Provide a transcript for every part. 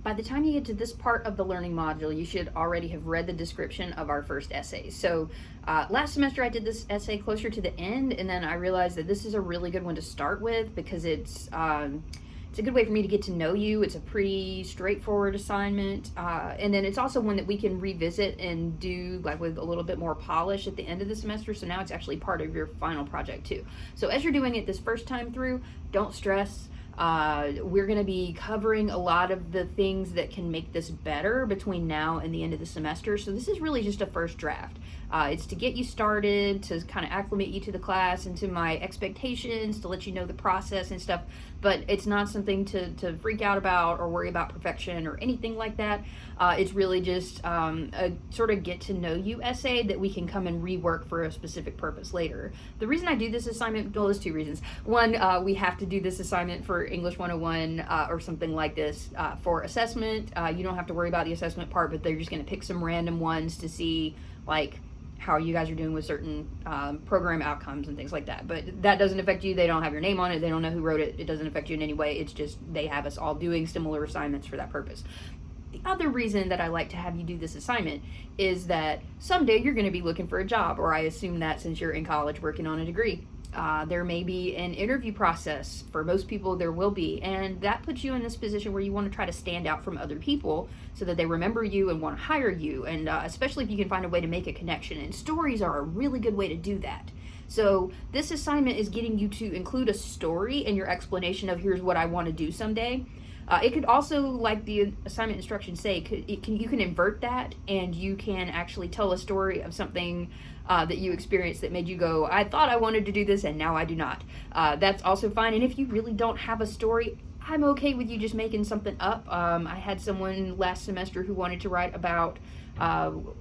By the time you get to this part of the learning module, you should already have read the description of our first essay. So last semester I did this essay closer to the end, and then I realized that this is a really good one to start with because it's a good way for me to get to know you. It's a pretty straightforward assignment, and then it's also one that we can revisit and do like with a little bit more polish at the end of the semester. So now it's actually part of your final project too. So as you're doing it this first time through, don't stress. We're going to be covering a lot of the things that can make this better between now and the end of the semester. So this is really just a first draft. It's to get you started, to kind of acclimate you to the class and to my expectations, to let you know the process and stuff. But it's not something to freak out about or worry about perfection or anything like that. It's really just a sort of get to know you essay that we can come and rework for a specific purpose later. The reason I do this assignment, well, there's two reasons. One, we have to do this assignment for English 101 or something like this for assessment. You don't have to worry about the assessment part, but they're just going to pick some random ones to see like how you guys are doing with certain program outcomes and things like that. But that doesn't affect you. They don't have your name on it. They don't know who wrote it. It doesn't affect you in any way. It's just they have us all doing similar assignments for that purpose. The other reason that I like to have you do this assignment is that someday you're going to be looking for a job, or I assume that since you're in college working on a degree. There may be an interview process. For most people, there will be. And that puts you in this position where you want to try to stand out from other people so that they remember you and want to hire you. And especially if you can find a way to make a connection. And stories are a really good way to do that. So this assignment is getting you to include a story in your explanation of here's what I want to do someday. It could also, like the assignment instructions say, you can invert that and you can actually tell a story of something that you experienced that made you go, I thought I wanted to do this and now I do not. That's also fine. And if you really don't have a story, I'm okay with you just making something up. I had someone last semester who wanted to write about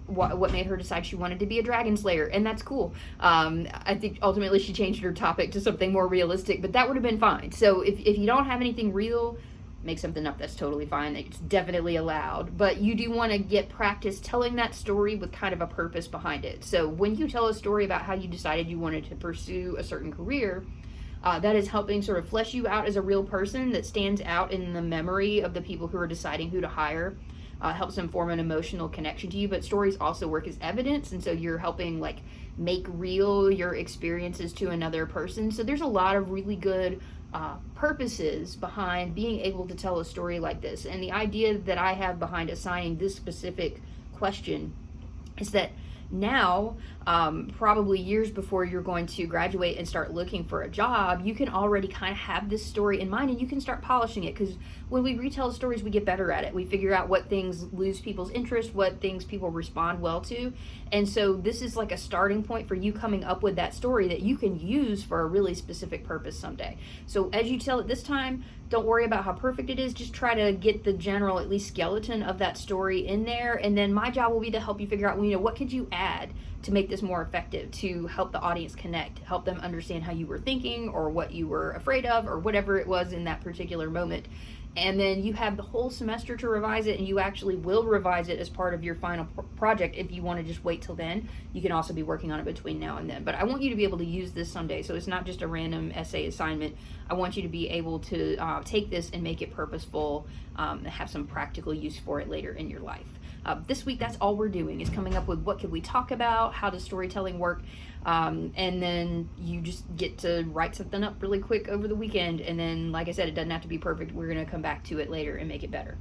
what made her decide she wanted to be a dragon slayer, and that's cool. I think ultimately she changed her topic to something more realistic, but that would have been fine. So if you don't have anything real, make something up. That's totally fine. It's definitely allowed. But you do want to get practice telling that story with kind of a purpose behind it. So when you tell a story about how you decided you wanted to pursue a certain career, that is helping sort of flesh you out as a real person that stands out in the memory of the people who are deciding who to hire. Helps them form an emotional connection to you. But stories also work as evidence, and so you're helping like make real your experiences to another person. So there's a lot of really good purposes behind being able to tell a story like this. And the idea that I have behind assigning this specific question is that now, probably years before you're going to graduate and start looking for a job, you can already kind of have this story in mind and you can start polishing it, because when we retell stories, we get better at it. We figure out what things lose people's interest, what things people respond well to. And so this is like a starting point for you coming up with that story that you can use for a really specific purpose someday. So as you tell it this time, don't worry about how perfect it is. Just try to get the general, at least skeleton of that story in there. And then my job will be to help you figure out, what could you add to make this more effective, to help the audience connect, help them understand how you were thinking or what you were afraid of or whatever it was in that particular moment. And then you have the whole semester to revise it, and you actually will revise it as part of your final project. If you want to just wait till then, you can also be working on it between now and then. But I want you to be able to use this someday, so it's not just a random essay assignment. I want you to be able to take this and make it purposeful, and have some practical use for it later in your life. This week, that's all we're doing, is coming up with what could we talk about, how does storytelling work, and then you just get to write something up really quick over the weekend. And then, like I said, it doesn't have to be perfect. We're going to come back to it later and make it better.